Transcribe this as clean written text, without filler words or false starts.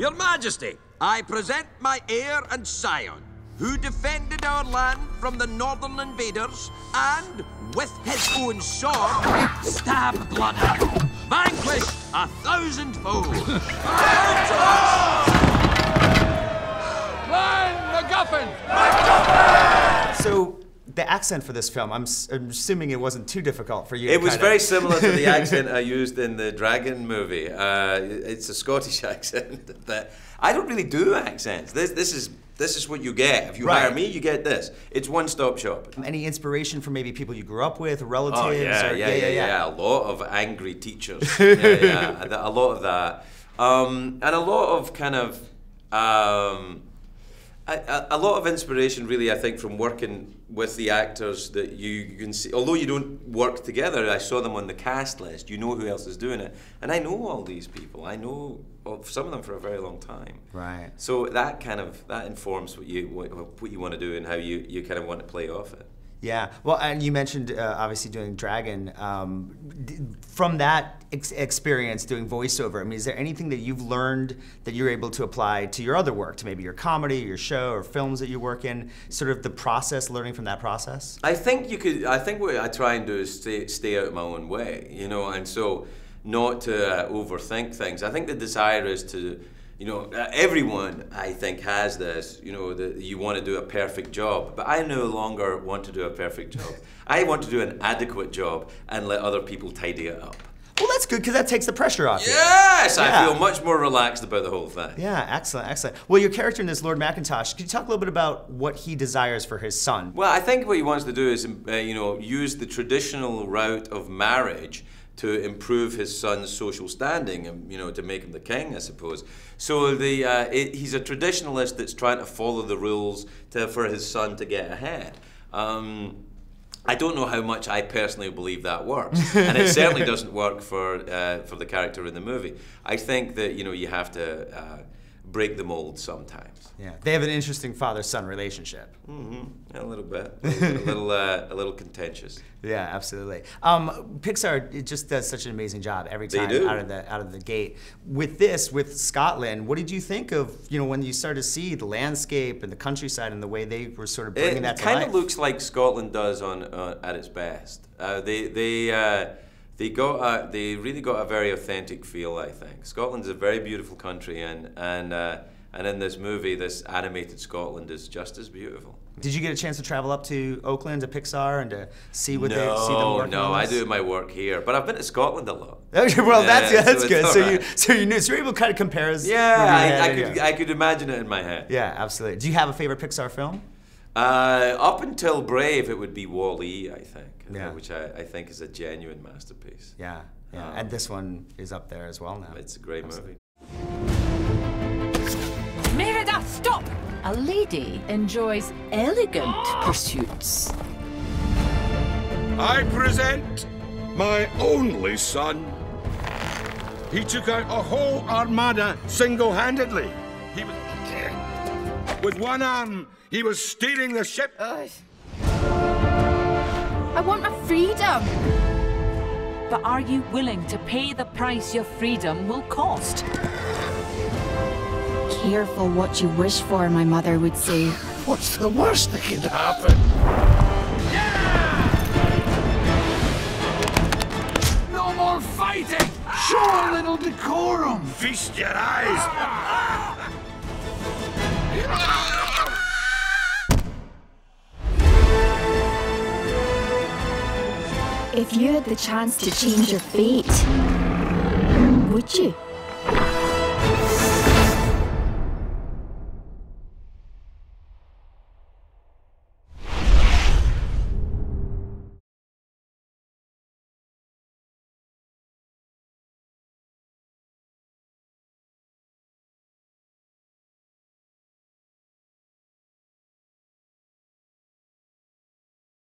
Your Majesty, I present my heir and scion, who defended our land from the northern invaders and, with his own sword, stabbed bloodhound, vanquished 1,000 foes. So, the accent for this film, I'm assuming it wasn't too difficult for you. It was very similar to the accent I used in the Dragon movie. It's a Scottish accent. That I don't really do accents. This is what you get. If you hire me, you get this. It's one-stop shop. Any inspiration from maybe people you grew up with, relatives? Oh yeah. A lot of angry teachers. A lot of that, and a lot of kind of. A lot of inspiration, really, I think, from working with the actors that you can see. Although you don't work together, I saw them on the cast list. You know who else is doing it, and I know all these people. I know some of them for a very long time. Right. So that informs what you want to do and how you kind of want to play off it. Yeah, well, and you mentioned obviously doing Dragon. From that experience doing voiceover, I mean, is there anything that you've learned that you're able to apply to your other work, to maybe your comedy, your show, or films that you work in? Sort of the process, learning from that process. I think you could. I think what I try and do is stay out of my own way, you know, and so not to overthink things. I think the desire is to. You know, everyone, I think, has this, you know, that you want to do a perfect job. But I no longer want to do a perfect job. I want to do an adequate job and let other people tidy it up. Well, that's good, because that takes the pressure off you. Yes! I feel much more relaxed about the whole thing. Yeah, excellent, excellent. Well, your character in this, Lord Macintosh, could you talk a little bit about what he desires for his son? Well, I think what he wants to do is, you know, use the traditional route of marriage to improve his son's social standing and, you know, to make him the king, I suppose. So he's a traditionalist that's trying to follow the rules for his son to get ahead. I don't know how much I personally believe that works, and it certainly doesn't work for the character in the movie. I think that, you know, you have to break the mold sometimes. Yeah, they have an interesting father-son relationship. Mm-hmm. A little bit, a little contentious. Yeah, absolutely. Pixar, it just does such an amazing job every time out of the gate. With this, with Scotland, what did you think of, you know, when you started to see the landscape and the countryside and the way they were sort of bringing that to life? It kind of looks like Scotland does at its best. They really got a very authentic feel, I think. Scotland's a very beautiful country, and in this movie, this animated Scotland is just as beautiful. Did you get a chance to travel up to Oakland, to Pixar, and to see what see them working on this? No, I do my work here, but I've been to Scotland a lot. Okay, well, that's good. So you're able to kind of compare us. Yeah, I could imagine it in my head. Yeah, absolutely. Do you have a favorite Pixar film? Up until Brave, it would be Wall-E, I think, which I think is a genuine masterpiece. Yeah, and this one is up there as well now. It's a great movie. Merida, stop! A lady enjoys elegant pursuits. I present my only son. He took out a whole armada single-handedly. He was... With one arm, he was steering the ship. I want my freedom. But are you willing to pay the price your freedom will cost? Careful what you wish for, my mother would say. What's the worst that could happen? Yeah! No more fighting! Show a little decorum! Feast your eyes! If you had the chance to change your fate, would you?